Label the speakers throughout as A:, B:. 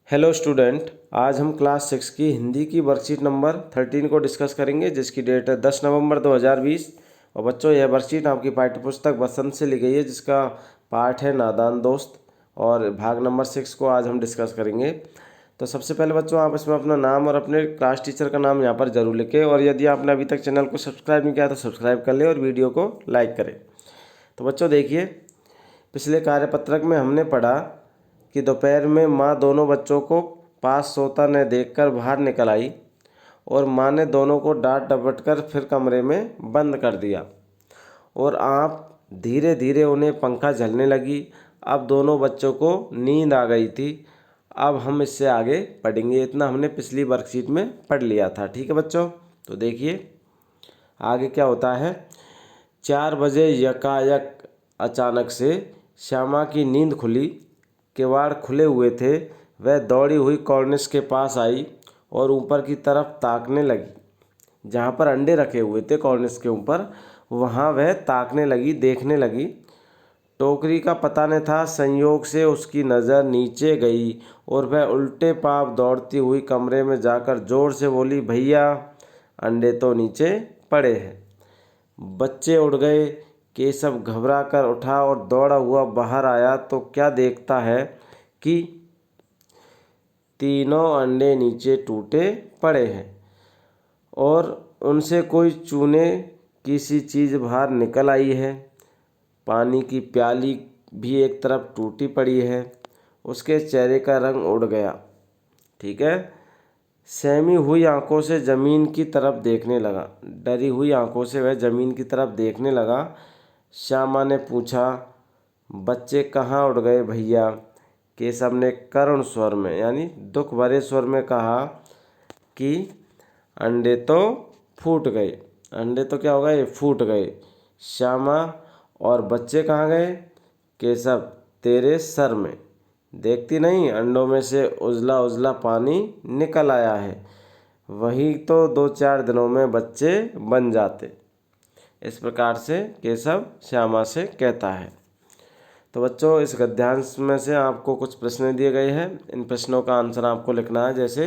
A: Hello student, आज हम class 6 की हिंदी की वर्कशीट नंबर 13 को डिस्कस करेंगे, जिसकी डेट है 10 नवंबर 2020। और बच्चों, यह वर्कशीट आपकी पाठ्यपुस्तक बसंत से ली गई है, जिसका पार्ट है नादान दोस्त, और भाग नंबर 6 को आज हम डिस्कस करेंगे। तो सबसे पहले बच्चों, आप इसमें अपना नाम और अपने क्लास टीचर का नाम यहाँ पर जरूर लिखें, और यदि आपने अभी तक चैनल को सब्सक्राइब नहीं किया तो सब्सक्राइब कर लें और वीडियो को लाइक करें। तो बच्चों देखिए, पिछले कार्यपत्रक में हमने पढ़ा कि दोपहर में माँ दोनों बच्चों को पास सोता न देखकर बाहर निकल आई और माँ ने दोनों को डांट डपट कर फिर कमरे में बंद कर दिया और आप धीरे धीरे उन्हें पंखा झलने लगी। अब दोनों बच्चों को नींद आ गई थी। अब हम इससे आगे पढ़ेंगे। इतना हमने पिछली वर्कशीट में पढ़ लिया था। ठीक है बच्चों, तो देखिए आगे क्या होता है। 4 बजे यकायक अचानक से श्यामा की नींद खुली। किवाड़ खुले हुए थे। वह दौड़ी हुई कॉर्निस के पास आई और ऊपर की तरफ ताकने लगी। जहाँ पर अंडे रखे हुए थे कॉर्निस के ऊपर, वहाँ वह ताकने लगी, देखने लगी। टोकरी का पता न था, संयोग से उसकी नज़र नीचे गई और वह उल्टे पाँव दौड़ती हुई कमरे में जाकर जोर से बोली, भैया अंडे तो नीचे पड़े हैं। बच्चे उड़ गए। केशव घबरा कर उठा और दौड़ा हुआ बाहर आया तो क्या देखता है कि तीनों अंडे नीचे टूटे पड़े हैं और उनसे कोई चूने की सी चीज़ बाहर निकल आई है। पानी की प्याली भी एक तरफ टूटी पड़ी है। उसके चेहरे का रंग उड़ गया। ठीक है। सहमी हुई आंखों से ज़मीन की तरफ देखने लगा। डरी हुई आंखों से वह ज़मीन की तरफ देखने लगा। श्यामा ने पूछा, बच्चे कहाँ उड़ गए भैया? केशव ने करुण स्वर में यानी दुख भरे स्वर में कहा कि अंडे तो फूट गए। अंडे तो क्या हो गए? फूट गए। श्यामा, और बच्चे कहाँ गए? केशव, तेरे सर में। देखती नहीं, अंडों में से उजला उजला पानी निकल आया है। वही तो 2-4 दिनों में बच्चे बन जाते। इस प्रकार से केशव श्यामा से कहता है। तो बच्चों, इस गद्यांश में से आपको कुछ प्रश्न दिए गए हैं। इन प्रश्नों का आंसर आपको लिखना है। जैसे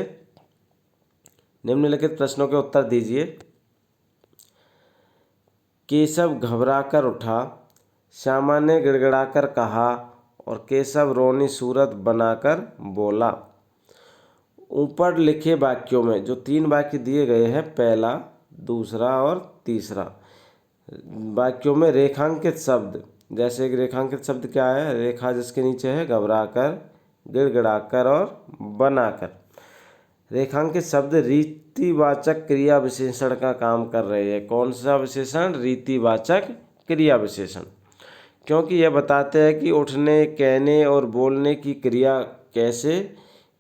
A: निम्नलिखित प्रश्नों के उत्तर दीजिए। केशव घबरा कर उठा। श्यामा ने गिड़गिड़ाकर कहा और केशव रोनी सूरत बनाकर बोला। ऊपर लिखे वाक्यों में जो 3 वाक्य दिए गए हैं, पहला, दूसरा और तीसरा, वाक्यों में रेखांकित शब्द, जैसे कि रेखांकित शब्द क्या है? रेखा जिसके नीचे है गिड़गिड़ाकर, गिड़गिड़ाकर और बनाकर। रेखांकित शब्द रीतिवाचक क्रिया विशेषण का काम कर रहे हैं। कौन सा विशेषण? रीतिवाचक क्रिया विशेषण। क्योंकि यह बताते हैं कि उठने, कहने और बोलने की क्रिया कैसे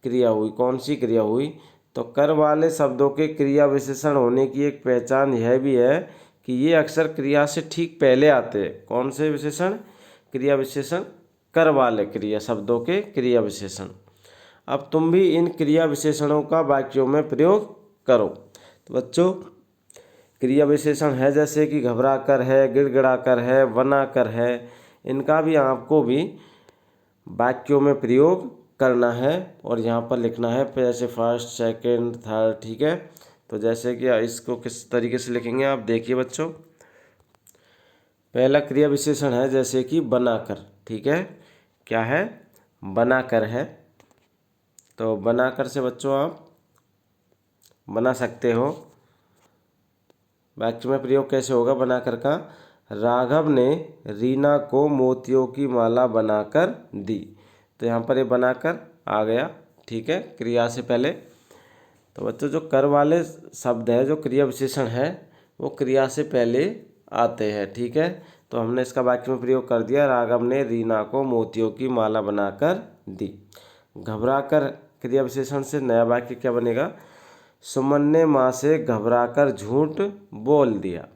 A: क्रिया हुई, कौन सी क्रिया हुई। तो कर वाले शब्दों के क्रिया विशेषण होने की एक पहचान यह भी है कि ये अक्सर क्रिया से ठीक पहले आते हैं। कौन से विशेषण? क्रिया विशेषण, कर वाले क्रिया शब्दों के क्रिया विशेषण। अब तुम भी इन क्रिया विशेषणों का वाक्यों में प्रयोग करो। तो बच्चों, क्रिया विशेषण है जैसे कि घबरा कर है, गिड़गिड़ा कर है, बना कर है, इनका भी आपको भी वाक्यों में प्रयोग करना है और यहाँ पर लिखना है, जैसे फर्स्ट, सेकंड, थर्ड। ठीक है। तो जैसे कि इसको किस तरीके से लिखेंगे आप देखिए बच्चों। पहला क्रिया विशेषण है जैसे कि बनाकर। ठीक है, क्या है? बनाकर है। तो बनाकर से बच्चों आप बना सकते हो। वाक्य में प्रयोग कैसे होगा बनाकर का? राघव ने रीना को मोतियों की माला बनाकर दी। तो यहाँ पर ये बनाकर आ गया। ठीक है, क्रिया से पहले। तो बच्चों, जो कर वाले शब्द है, जो क्रिया विशेषण है, वो क्रिया से पहले आते हैं। ठीक है, तो हमने इसका वाक्य में प्रयोग कर दिया, राघव ने रीना को मोतियों की माला बनाकर दी। घबरा कर क्रिया विशेषण से नया वाक्य क्या बनेगा? सुमन ने माँ से घबराकर झूठ बोल दिया।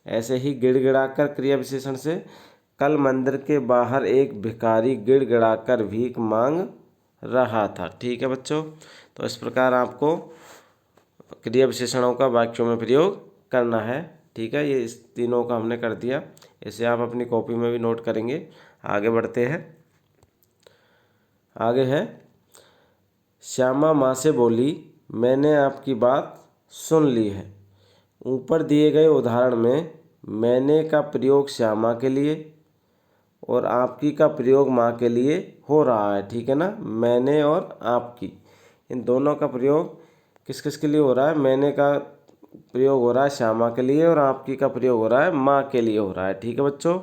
A: ऐसे ही गिड़गिड़ाकर क्रिया विशेषण से, कल मंदिर के बाहर एक भिखारी गिड़गिड़ाकर भीख मांग रहा था। ठीक है बच्चों, तो इस प्रकार आपको क्रिया विशेषणों का वाक्यों में प्रयोग करना है। ठीक है, ये इस तीनों का हमने कर दिया। इसे आप अपनी कॉपी में भी नोट करेंगे। आगे बढ़ते हैं। आगे है श्यामा माँ से बोली, मैंने आपकी बात सुन ली है। ऊपर दिए गए उदाहरण में मैंने का प्रयोग श्यामा के लिए और आपकी का प्रयोग माँ के लिए हो रहा है, ठीक है ना। मैंने और आपकी, इन दोनों का प्रयोग किस किस के लिए हो रहा है? मैंने का प्रयोग हो रहा है श्यामा के लिए और आपकी का प्रयोग हो रहा है माँ के लिए हो रहा है, ठीक है बच्चों।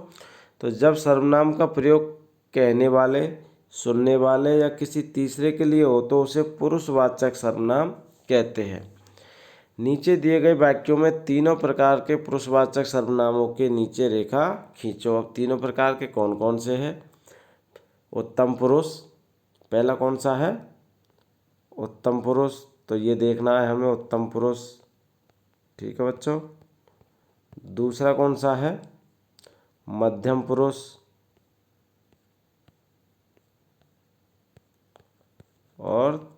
A: तो जब सर्वनाम का प्रयोग कहने वाले, सुनने वाले या किसी तीसरे के लिए हो तो उसे पुरुषवाचक सर्वनाम कहते हैं। नीचे दिए गए वाक्यों में तीनों प्रकार के पुरुषवाचक सर्वनामों के नीचे रेखा खींचो। अब तीनों प्रकार के कौन कौन से हैं? उत्तम पुरुष, पहला कौन सा है? उत्तम पुरुष, तो ये देखना है हमें उत्तम पुरुष, ठीक है बच्चों। दूसरा कौन सा है? मध्यम पुरुष, और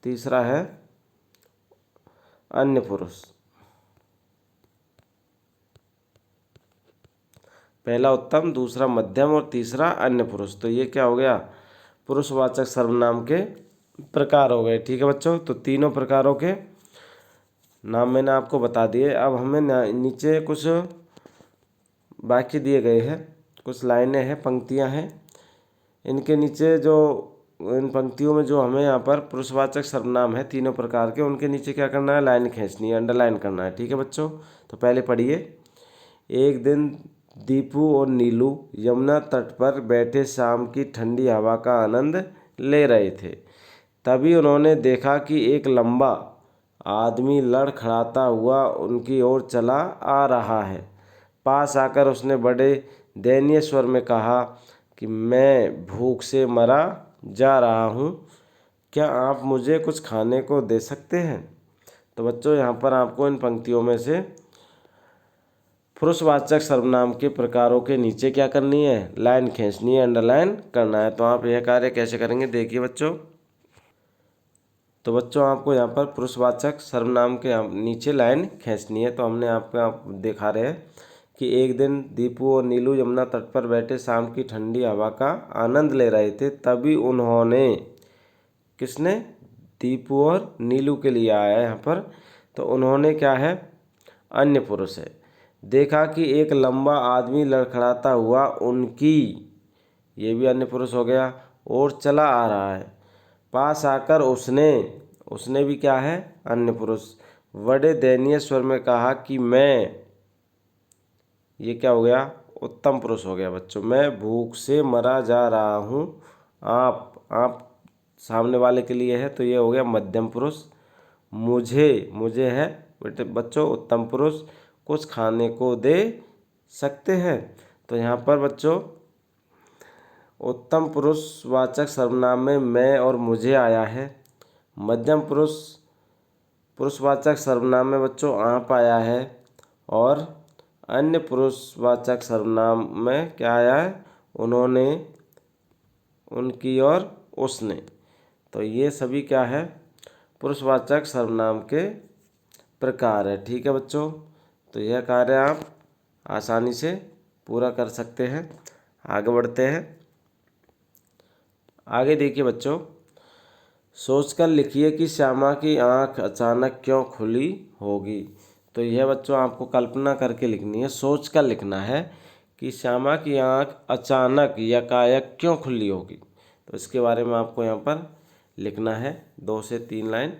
A: तीसरा है अन्य पुरुष। पहला उत्तम, दूसरा मध्यम और तीसरा अन्य पुरुष। तो ये क्या हो गया? पुरुषवाचक सर्वनाम के प्रकार हो गए, ठीक है बच्चों। तो तीनों प्रकारों के नाम मैंने आपको बता दिए। अब हमें नीचे कुछ वाक्य दिए गए हैं, कुछ लाइनें हैं, पंक्तियां हैं। इनके नीचे जो, इन पंक्तियों में जो हमें यहाँ पर पुरुषवाचक सर्वनाम है तीनों प्रकार के, उनके नीचे क्या करना है? लाइन खींचनी है, अंडरलाइन करना है, ठीक है बच्चों। तो पहले पढ़िए। एक दिन दीपू और नीलू यमुना तट पर बैठे शाम की ठंडी हवा का आनंद ले रहे थे। तभी उन्होंने देखा कि एक लंबा आदमी लड़खड़ाता हुआ उनकी ओर चला आ रहा है। पास आकर उसने बड़े दयनीय स्वर में कहा कि मैं भूख से मरा जा रहा हूँ, क्या आप मुझे कुछ खाने को दे सकते हैं? तो बच्चों यहाँ पर आपको इन पंक्तियों में से पुरुषवाचक सर्वनाम के प्रकारों के नीचे क्या करनी है? लाइन खींचनी है, अंडरलाइन करना है। तो आप यह कार्य कैसे करेंगे? देखिए बच्चों। तो बच्चों आपको यहाँ पर पुरुषवाचक सर्वनाम के नीचे लाइन खींचनी है। तो हमने आपको दिखा रहे हैं कि एक दिन दीपू और नीलू यमुना तट पर बैठे शाम की ठंडी हवा का आनंद ले रहे थे। तभी उन्होंने, किसने? दीपू और नीलू के लिए आया है यहाँ पर। तो उन्होंने क्या है? अन्य पुरुष है। देखा कि एक लंबा आदमी लड़खड़ाता हुआ उनकी, ये भी अन्य पुरुष हो गया, और चला आ रहा है। पास आकर उसने भी क्या है? अन्य पुरुष। बड़े दयनीय स्वर में कहा कि मैं, ये क्या हो गया? उत्तम पुरुष हो गया बच्चों। मैं भूख से मरा जा रहा हूँ। आप सामने वाले के लिए है, तो ये हो गया मध्यम पुरुष। मुझे है बेटे बच्चों उत्तम पुरुष, कुछ खाने को दे सकते हैं। तो यहाँ पर बच्चों उत्तम पुरुषवाचक सर्वनाम में मैं और मुझे आया है। मध्यम पुरुषवाचक सर्वनाम में बच्चों आप आया है। और अन्य पुरुषवाचक सर्वनाम में क्या आया है? उन्होंने, उनकी और उसने। तो ये सभी क्या है? पुरुषवाचक सर्वनाम के प्रकार है, ठीक है बच्चों। तो यह कार्य आप आसानी से पूरा कर सकते हैं। आगे बढ़ते हैं। आगे देखिए बच्चों, सोचकर लिखिए कि श्यामा की आंख अचानक क्यों खुली होगी। तो यह बच्चों आपको कल्पना करके लिखनी है, सोच कर लिखना है कि श्यामा की आंख अचानक यकायक क्यों खुली होगी। तो इसके बारे में आपको यहाँ पर लिखना है 2 से 3 लाइन,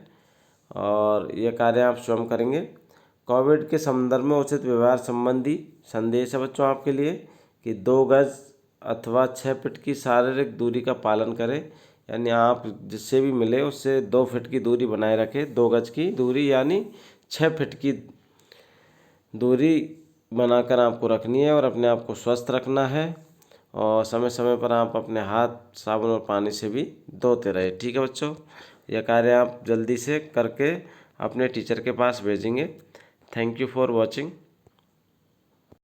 A: और यह कार्य आप स्वयं करेंगे। कोविड के संदर्भ में उचित व्यवहार संबंधी संदेश है बच्चों आपके लिए कि 2 गज अथवा 6 फीट की शारीरिक दूरी का पालन करें। यानी आप जिससे भी मिले उससे 2 फीट की दूरी बनाए रखें। 2 गज की दूरी यानी 6 फीट की दूरी बनाकर आपको रखनी है, और अपने आप को स्वस्थ रखना है। और समय समय पर आप अपने हाथ साबुन और पानी से भी धोते रहे, ठीक है बच्चों। यह कार्य आप जल्दी से करके अपने टीचर के पास भेजेंगे। Thank you for watching.